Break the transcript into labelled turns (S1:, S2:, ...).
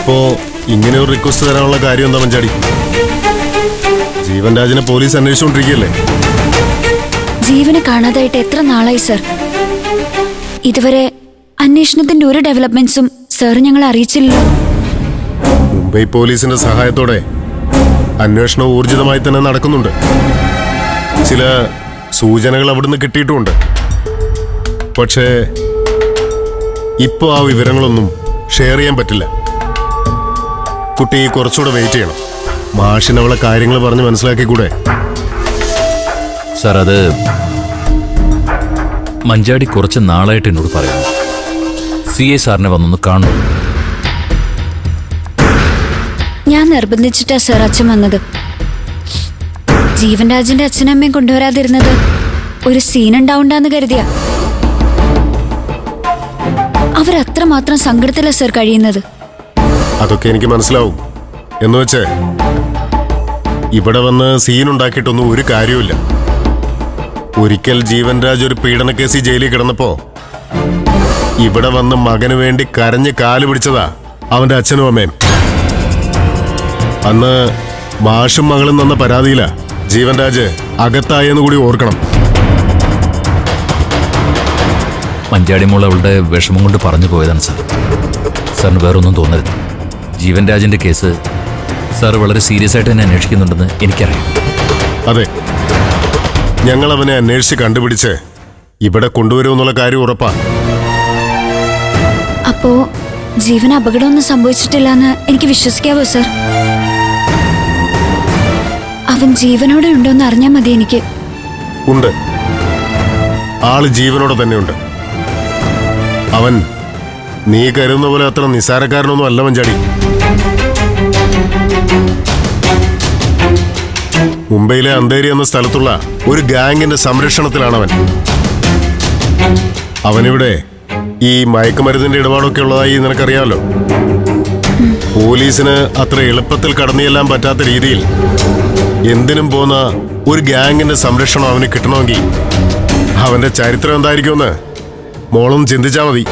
S1: ഇപ്പോ ഇങ്ങനെ ഒരു റിക്വസ്റ്റ് തരാനുള്ള കാര്യം എന്താ മഞ്ചാടി? ജീവൻ രാജിനെ പോലീസ് അന്വേഷിച്ചുകൊണ്ടിരിക്കുകയല്ലേ?
S2: ജീവനെ കാണാതായിട്ട് എത്ര നാളായി സർ? ഇതുവരെ അന്വേഷണത്തിന്റെ ഒരു ഡെവലപ്മെന്റ്സും സർ ഞങ്ങളെ അറിയിച്ചില്ലല്ലോ.
S1: മുംബൈ പോലീസിന്റെ സഹായത്തോടെ അന്വേഷണം ഊർജിതമായി തന്നെ നടക്കുന്നുണ്ട്. ചില സൂചനകൾ അവിടുന്ന് കിട്ടിയിട്ടുമുണ്ട്. പക്ഷേ ഇപ്പോ ആ വിവരങ്ങളൊന്നും ഷെയർ ചെയ്യാൻ പറ്റില്ല. കുട്ടി കുറച്ചുകൂടെ വെയിറ്റ് ചെയ്യണം. മാഷിന് അവളെ കാര്യങ്ങൾ പറഞ്ഞ് മനസ്സിലാക്കിക്കൂടെ?
S3: സാർ, അത് മഞ്ചാടി കുറച്ച് നാളായിട്ട് എന്നോട് പറയാം. CA സാറിനെ വന്നൊന്ന് കാണണം.
S2: ഞാൻ നിർബന്ധിച്ചിട്ടാ സർ അച്ഛൻ വന്നത്. ജീവൻ രാജിന്റെ അച്ഛനമ്മയും കൊണ്ടുവരാതിരുന്നത് ഒരു സീൻ ഉണ്ടാവണ്ടെന്ന് കരുതിയ. അവരത്രമാത്രം സങ്കടത്തിലാ സർ കഴിയുന്നത്.
S1: അതൊക്കെ എനിക്ക് മനസ്സിലാവും. എന്നുവെച്ചേ ഇവിടെ വന്ന് സീൻ ഉണ്ടാക്കിയിട്ടൊന്നും ഒരു കാര്യമില്ല. ഒരിക്കൽ ജീവൻ രാജ് ഒരു പീഡന കേസിൽ ജയിലിൽ കിടന്നപ്പോ ഇവിടെ വന്ന് മകന് വേണ്ടി കരഞ്ഞ് കാല് പിടിച്ചതാ അവന്റെ അച്ഛനും അമ്മയും. അന്ന് മാഷും മകളും തന്ന പരാതിയില ജീവൻ രാജ് അകത്തായെന്ന് കൂടി ഓർക്കണം.
S3: മഞ്ചാടി മോൾ അവളുടെ വിഷമം കൊണ്ട് പറഞ്ഞു പോയതാണ് സാർ. സാറിന് വേറൊന്നും തോന്നരുത്. ജീവൻ രാജിന്റെ കേസ് സാർ വളരെ സീരിയസ് ആയിട്ട് തന്നെ അന്വേഷിക്കുന്നുണ്ടെന്ന് എനിക്കറിയാം.
S1: അതെ, ഞങ്ങൾ അവനെ അന്വേഷിച്ച് കണ്ടുപിടിച്ച് ഇവിടെ കൊണ്ടുവരുമെന്നുള്ള കാര്യം ഉറപ്പാ.
S2: അപ്പോ ജീവന് അപകടമൊന്നും സംഭവിച്ചിട്ടില്ലെന്ന് എനിക്ക് വിശ്വസിക്കാവോ സർ? അവൻ ജീവനോടെ ഉണ്ടോന്ന് അറിഞ്ഞാൽ മതി എനിക്ക്.
S1: ഉണ്ട്, ആള് ജീവനോടെ തന്നെയുണ്ട്. അവൻ നീ കരുതുന്ന പോലെ അത്ര നിസ്സാരക്കാരനൊന്നും അല്ല മഞ്ചാടി. മുംബൈയിലെ അന്തേരി എന്ന സ്ഥലത്തുള്ള ഒരു ഗാങ്ങിന്റെ സംരക്ഷണത്തിലാണവൻ. അവനിവിടെ ഈ മയക്കുമരുന്നിന്റെ ഇടപാടൊക്കെ ഉള്ളതായി നിനക്കറിയാമല്ലോ. പോലീസിന് അത്ര എളുപ്പത്തിൽ കടന്നുചെല്ലാൻ പറ്റാത്ത രീതിയിൽ എന്തിനും പോന്ന ഒരു ഗാങ്ങിന്റെ സംരക്ഷണം അവന് കിട്ടണമെങ്കിൽ അവന്റെ ചരിത്രം എന്തായിരിക്കുമെന്ന് മോളും ചിന്തിച്ചാ മതി.